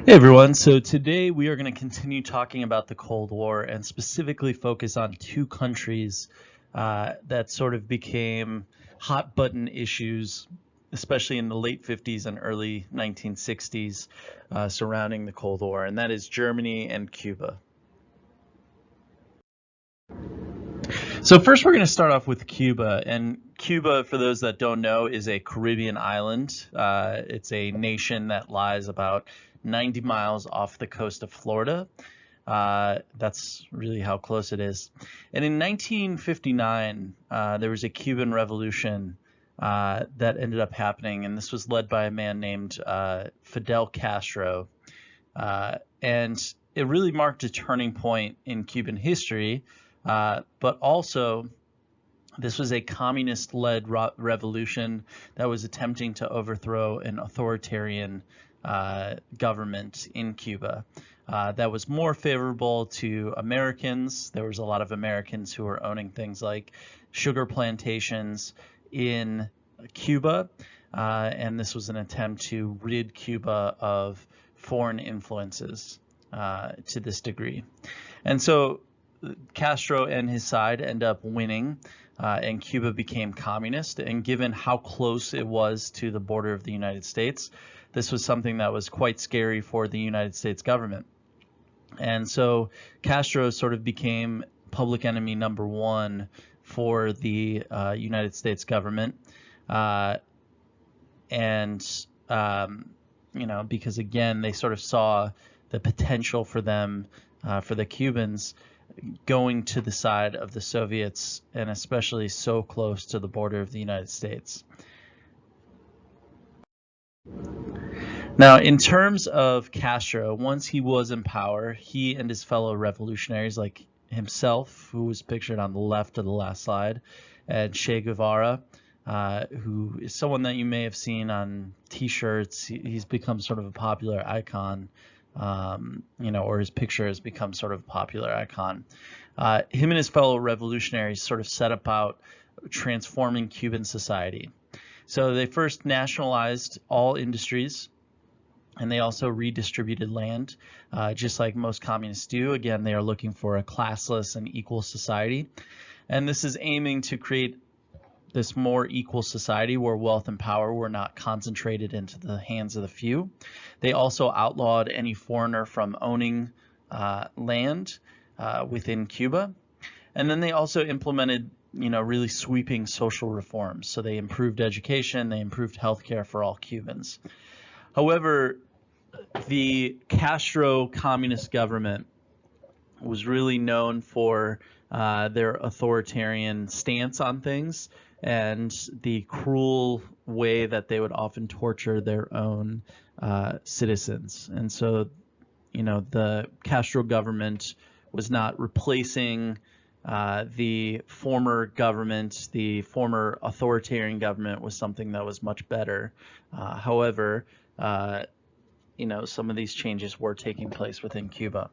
Hey everyone, so today we are going to continue talking about the Cold War and specifically focus on two countries that sort of became hot button issues, especially in the late 50s and early 1960s surrounding the Cold War, and that is Germany and Cuba. So first we're going to start off with Cuba, and Cuba, for those that don't know, is a Caribbean island. It's a nation that lies about 90 miles off the coast of Florida. That's really how close it is. And in 1959, there was a Cuban revolution that ended up happening, and this was led by a man named Fidel Castro. And it really marked a turning point in Cuban history, but also this was a communist-led revolution that was attempting to overthrow an authoritarian government in Cuba that was more favorable to Americans. There was a lot of Americans who were owning things like sugar plantations in Cuba, and this was an attempt to rid Cuba of foreign influences to this degree. And so Castro and his side end up winning, and Cuba became communist. And given how close it was to the border of the United States, this was something that was quite scary for the United States government. And so Castro sort of became public enemy number one for the United States government. And because again, they sort of saw the potential for them, for the Cubans, going to the side of the Soviets, and especially so close to the border of the United States. Now, in terms of Castro, once he was in power, he and his fellow revolutionaries, like himself, who was pictured on the left of the last slide, and Che Guevara, who is someone that you may have seen on T-shirts. He's become sort of a popular icon, or his picture has become sort of a popular icon. Him and his fellow revolutionaries sort of set about transforming Cuban society. So they first nationalized all industries, and they also redistributed land, just like most communists do. Again, they are looking for a classless and equal society. And this is aiming to create this more equal society where wealth and power were not concentrated into the hands of the few. They also outlawed any foreigner from owning land within Cuba. And then they also implemented really sweeping social reforms. So they improved education, they improved healthcare for all Cubans. However, the Castro communist government was really known for their authoritarian stance on things and the cruel way that they would often torture their own citizens. And so, the Castro government was not replacing the former government. The former authoritarian government was something that was much better. However, some of these changes were taking place within Cuba.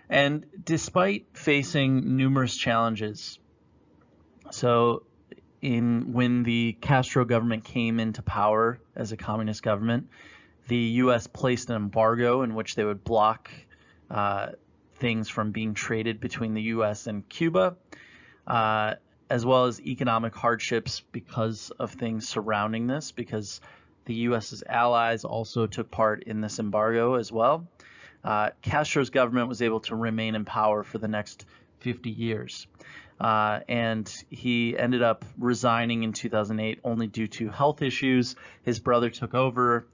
And despite facing numerous challenges, so when the Castro government came into power as a communist government, the U.S. placed an embargo in which they would block things from being traded between the U.S. and Cuba, as well as economic hardships because of things surrounding this, because the U.S.'s allies also took part in this embargo as well. Castro's government was able to remain in power for the next 50 years. And he ended up resigning in 2008 only due to health issues. His brother took over.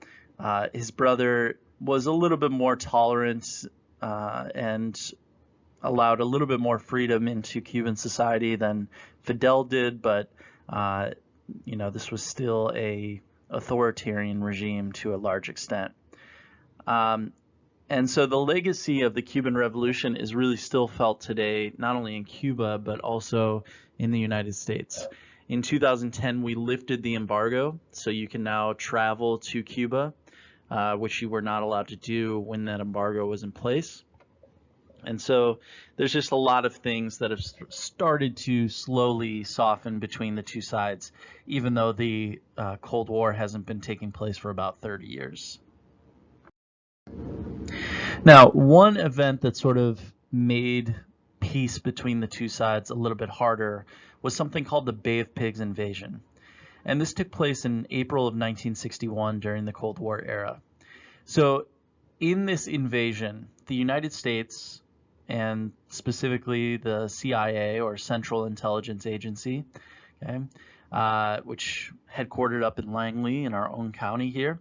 His brother was a little bit more tolerant and allowed a little bit more freedom into Cuban society than Fidel did, but this was still a authoritarian regime to a large extent. And so the legacy of the Cuban Revolution is really still felt today, not only in Cuba, but also in the United States. In 2010, we lifted the embargo, so you can now travel to Cuba, which you were not allowed to do when that embargo was in place. And so there's just a lot of things that have started to slowly soften between the two sides, even though the Cold War hasn't been taking place for about 30 years. Now, one event that sort of made peace between the two sides a little bit harder was something called the Bay of Pigs invasion. And this took place in April of 1961 during the Cold War era. So in this invasion, the United States, and specifically the CIA, or Central Intelligence Agency, okay, which headquartered up in Langley in our own county here,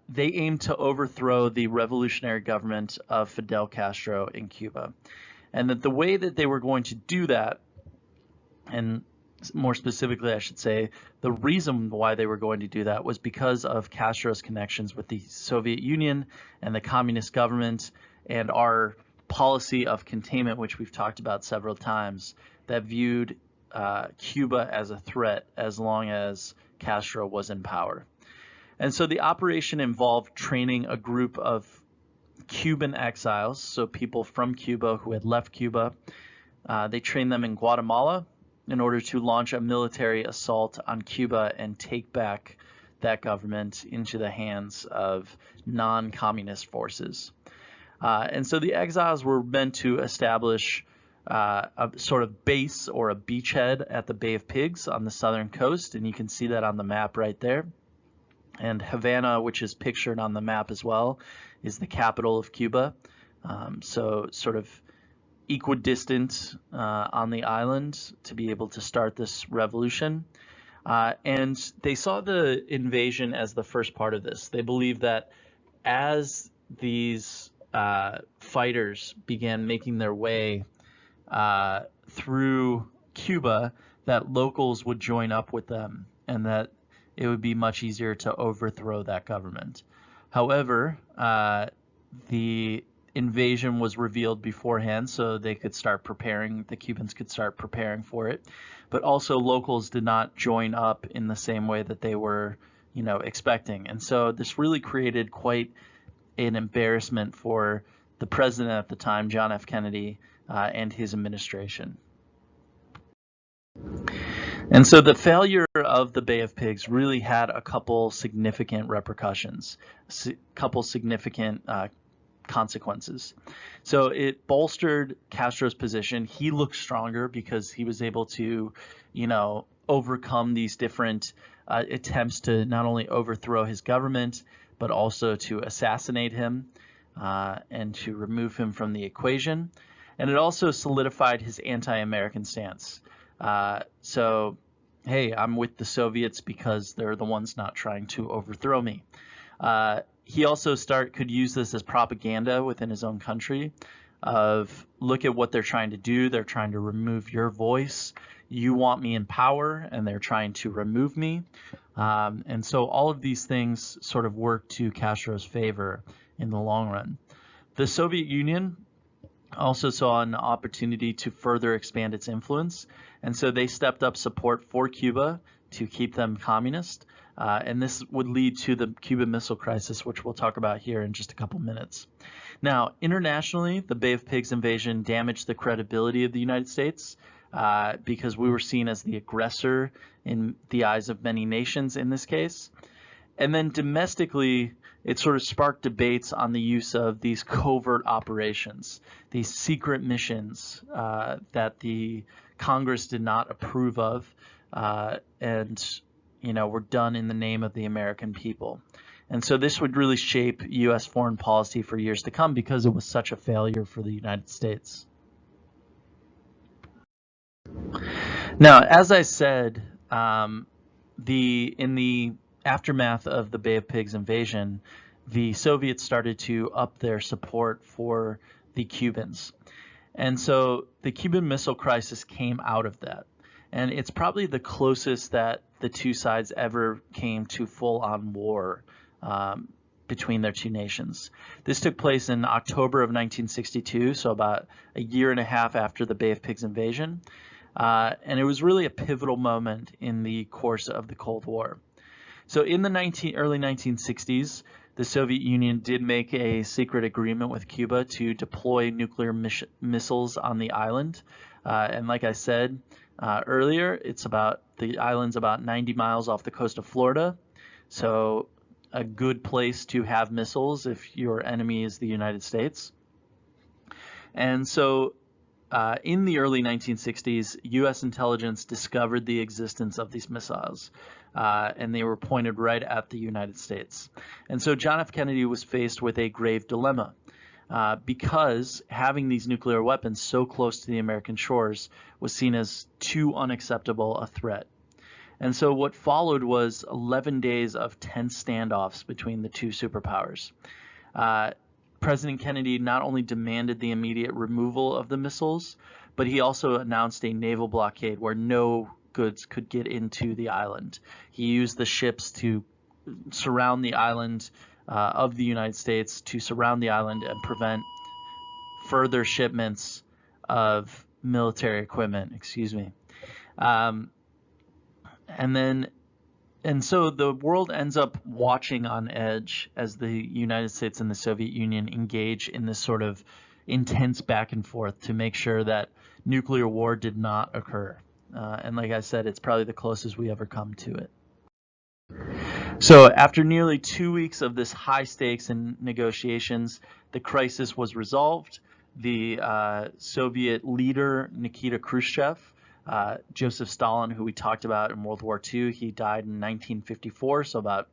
they aimed to overthrow the revolutionary government of Fidel Castro in Cuba. And that the way that they were going to do that, and more specifically, I should say, the reason why they were going to do that was because of Castro's connections with the Soviet Union and the communist government, and our policy of containment, which we've talked about several times, that viewed Cuba as a threat as long as Castro was in power. And so the operation involved training a group of Cuban exiles, so people from Cuba who had left Cuba. They trained them in Guatemala in order to launch a military assault on Cuba and take back that government into the hands of non-communist forces. And so the exiles were meant to establish a sort of base or a beachhead at the Bay of Pigs on the southern coast, and you can see that on the map right there. And Havana, which is pictured on the map as well, is the capital of Cuba. So sort of equidistant on the island to be able to start this revolution. And they saw the invasion as the first part of this. They believed that as these fighters began making their way through Cuba, that locals would join up with them, and that it would be much easier to overthrow that government. However, the invasion was revealed beforehand, so they could start preparing, the Cubans could start preparing for it. But also locals did not join up in the same way that they were, expecting. And so this really created quite an embarrassment for the president at the time, John F. Kennedy, and his administration. And so the failure of the Bay of Pigs really had a couple significant repercussions, a couple significant consequences. So it bolstered Castro's position. He looked stronger because he was able to, overcome these different attempts to not only overthrow his government, but also to assassinate him and to remove him from the equation. And it also solidified his anti-American stance. So, hey, I'm with the Soviets because they're the ones not trying to overthrow me. He also could use this as propaganda within his own country of, look at what they're trying to do. They're trying to remove your voice. You want me in power, and they're trying to remove me. And so all of these things sort of work to Castro's favor in the long run. The Soviet Union also saw an opportunity to further expand its influence, and so they stepped up support for Cuba to keep them communist, and this would lead to the Cuban Missile Crisis, which we'll talk about here in just a couple minutes. Now, internationally, the Bay of Pigs invasion damaged the credibility of the United States because we were seen as the aggressor in the eyes of many nations in this case. And then domestically, it sort of sparked debates on the use of these covert operations, these secret missions that the Congress did not approve of, and were done in the name of the American people. And so this would really shape U.S. foreign policy for years to come because it was such a failure for the United States. Now, as I said, in the aftermath of the Bay of Pigs invasion, the Soviets started to up their support for the Cubans. And so the Cuban Missile Crisis came out of that. And it's probably the closest that the two sides ever came to full-on war between their two nations. This took place in October of 1962, so about a year and a half after the Bay of Pigs invasion. And it was really a pivotal moment in the course of the Cold War. So in the early 1960s, the Soviet Union did make a secret agreement with Cuba to deploy nuclear missiles on the island. And like I said earlier, the island's about 90 miles off the coast of Florida. So a good place to have missiles if your enemy is the United States. And so in the early 1960s, U.S. intelligence discovered the existence of these missiles, and they were pointed right at the United States. And so John F. Kennedy was faced with a grave dilemma, because having these nuclear weapons so close to the American shores was seen as too unacceptable a threat. And so what followed was 11 days of tense standoffs between the two superpowers. President Kennedy not only demanded the immediate removal of the missiles, but he also announced a naval blockade where no goods could get into the island. He used the ships to surround the island of the United States, to surround the island and prevent further shipments of military equipment, and so the world ends up watching on edge as the United States and the Soviet Union engage in this sort of intense back and forth to make sure that nuclear war did not occur. And like I said, it's probably the closest we ever come to it. So after nearly 2 weeks of this high stakes and negotiations, the crisis was resolved. The Soviet leader, Nikita Khrushchev, Joseph Stalin, who we talked about in World War II, he died in 1954, so about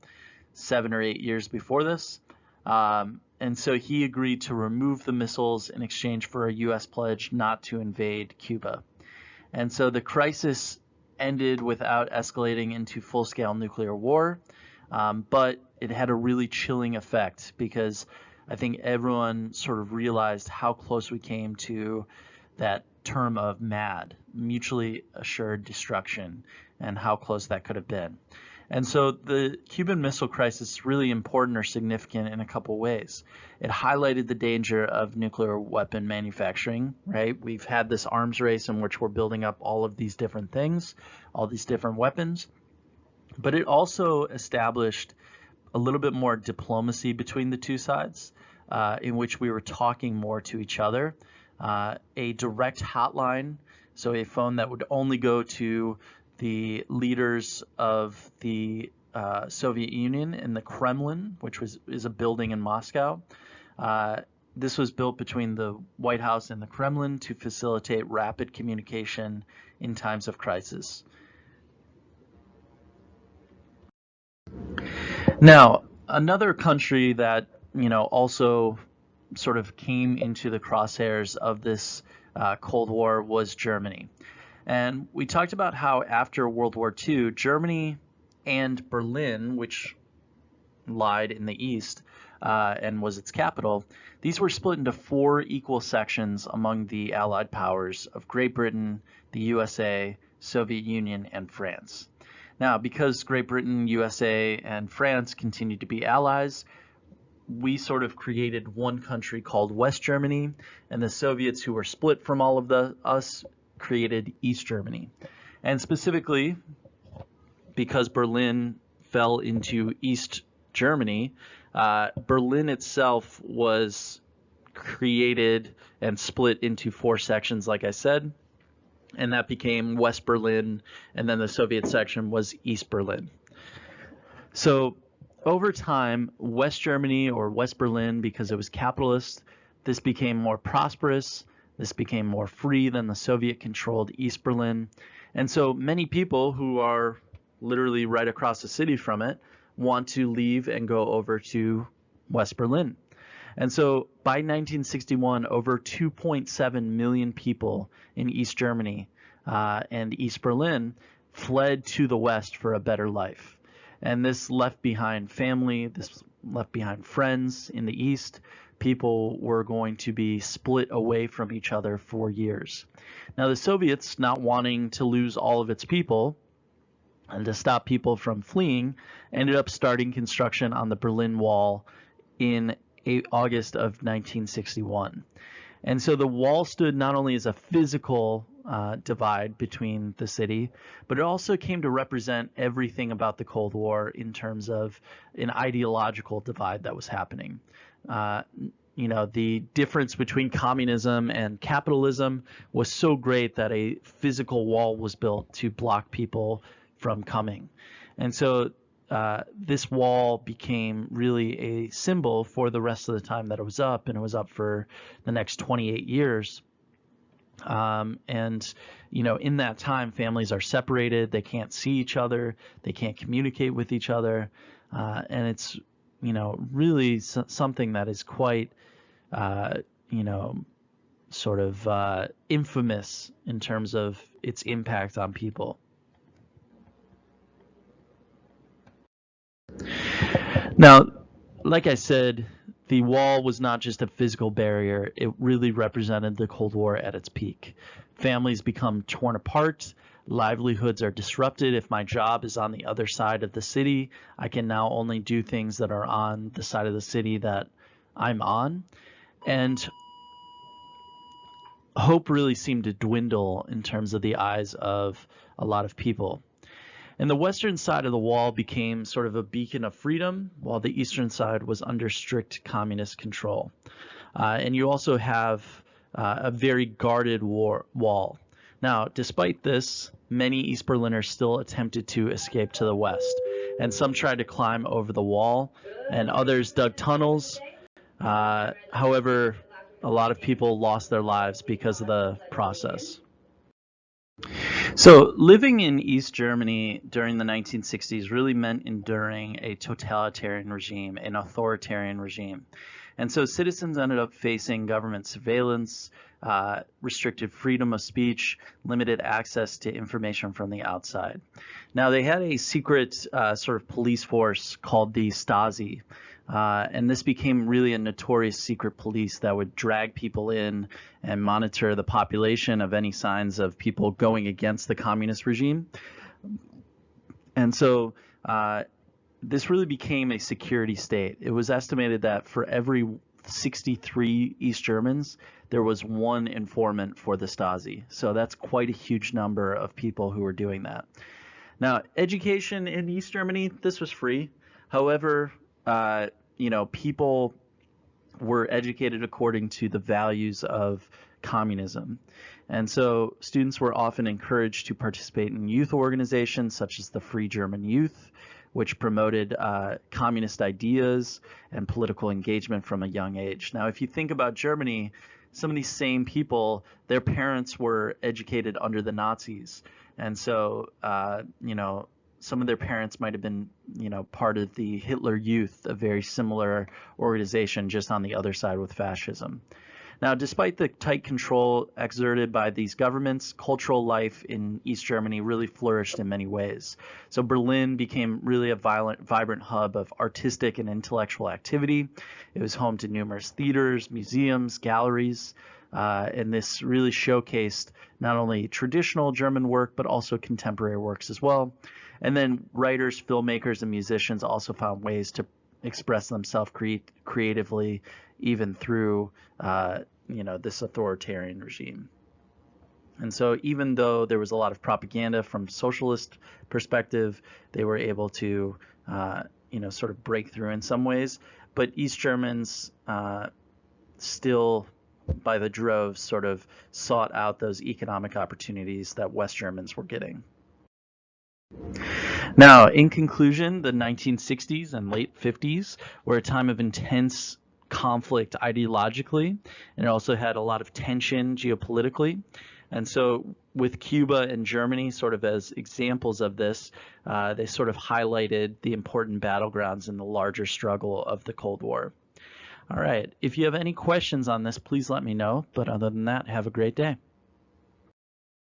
7 or 8 years before this. And so he agreed to remove the missiles in exchange for a U.S. pledge not to invade Cuba. And so the crisis ended without escalating into full-scale nuclear war, but it had a really chilling effect because I think everyone sort of realized how close we came to that term of MAD, mutually assured destruction, and how close that could have been. And so the Cuban Missile Crisis is really important or significant in a couple ways. It highlighted the danger of nuclear weapon manufacturing, right? We've had this arms race in which we're building up all of these different things, all these different weapons, but it also established a little bit more diplomacy between the two sides, in which we were talking more to each other. A direct hotline, so a phone that would only go to the leaders of the Soviet Union in the Kremlin, which is a building in Moscow. This was built between the White House and the Kremlin to facilitate rapid communication in times of crisis. Now, another country that also sort of came into the crosshairs of this Cold War was Germany. And we talked about how after World War II, Germany and Berlin, which lied in the east and was its capital, these were split into 4 equal sections among the Allied powers of Great Britain, the USA, Soviet Union, and France. Now, because Great Britain, USA, and France continued to be allies, we sort of created one country called West Germany, and the Soviets, who were split from all of us, created East Germany. And specifically, because Berlin fell into East Germany, Berlin itself was created and split into 4 sections, like I said, and that became West Berlin, and then the Soviet section was East Berlin. So over time, West Germany, or West Berlin, because it was capitalist, this became more prosperous, this became more free than the Soviet-controlled East Berlin. And so many people who are literally right across the city from it want to leave and go over to West Berlin. And so by 1961, over 2.7 million people in East Germany and East Berlin fled to the West for a better life. And this left behind family, this left behind friends in the East. People were going to be split away from each other for years. Now, the Soviets, not wanting to lose all of its people and to stop people from fleeing, ended up starting construction on the Berlin Wall in August of 1961. And so the wall stood not only as a physical divide between the city, but it also came to represent everything about the Cold War in terms of an ideological divide that was happening. The difference between communism and capitalism was so great that a physical wall was built to block people from coming. And so this wall became really a symbol for the rest of the time that it was up, and it was up for the next 28 years. And, in that time, families are separated, they can't see each other, they can't communicate with each other, and it's, really something that is quite, sort of infamous in terms of its impact on people. Now, like I said, the wall was not just a physical barrier, it really represented the Cold War at its peak. Families become torn apart, livelihoods are disrupted. If my job is on the other side of the city, I can now only do things that are on the side of the city that I'm on. And hope really seemed to dwindle in terms of the eyes of a lot of people. And the western side of the wall became sort of a beacon of freedom, while the eastern side was under strict communist control. And you also have a very guarded wall. Now, despite this, many East Berliners still attempted to escape to the west, and some tried to climb over the wall, and others dug tunnels. However, a lot of people lost their lives because of the process. So living in East Germany during the 1960s really meant enduring a totalitarian regime, an authoritarian regime. And so citizens ended up facing government surveillance, restricted freedom of speech, limited access to information from the outside. Now, they had a secret sort of police force called the Stasi. And this became really a notorious secret police that would drag people in and monitor the population of any signs of people going against the communist regime. And so this really became a security state. It was estimated that for every 63 East Germans, there was one informant for the Stasi. So that's quite a huge number of people who were doing that. Now, education in East Germany, this was free. However, people were educated according to the values of communism. And so students were often encouraged to participate in youth organizations such as the Free German Youth, which promoted communist ideas and political engagement from a young age. Now, if you think about Germany, some of these same people, their parents were educated under the Nazis. And so, some of their parents might have been, part of the Hitler Youth, a very similar organization just on the other side with fascism. Now, despite the tight control exerted by these governments, cultural life in East Germany really flourished in many ways. So Berlin became really a vibrant hub of artistic and intellectual activity. It was home to numerous theaters, museums, galleries, and this really showcased not only traditional German work, but also contemporary works as well. And then writers, filmmakers, and musicians also found ways to express themselves creatively, even through this authoritarian regime. And so even though there was a lot of propaganda from socialist perspective, they were able to sort of break through in some ways. But East Germans still, by the droves, sort of sought out those economic opportunities that West Germans were getting. Now, in conclusion, the 1960s and late 50s were a time of intense conflict ideologically, and it also had a lot of tension geopolitically. And so with Cuba and Germany sort of as examples of this, they sort of highlighted the important battlegrounds in the larger struggle of the Cold War. All right, if you have any questions on this, please let me know. But other than that, have a great day.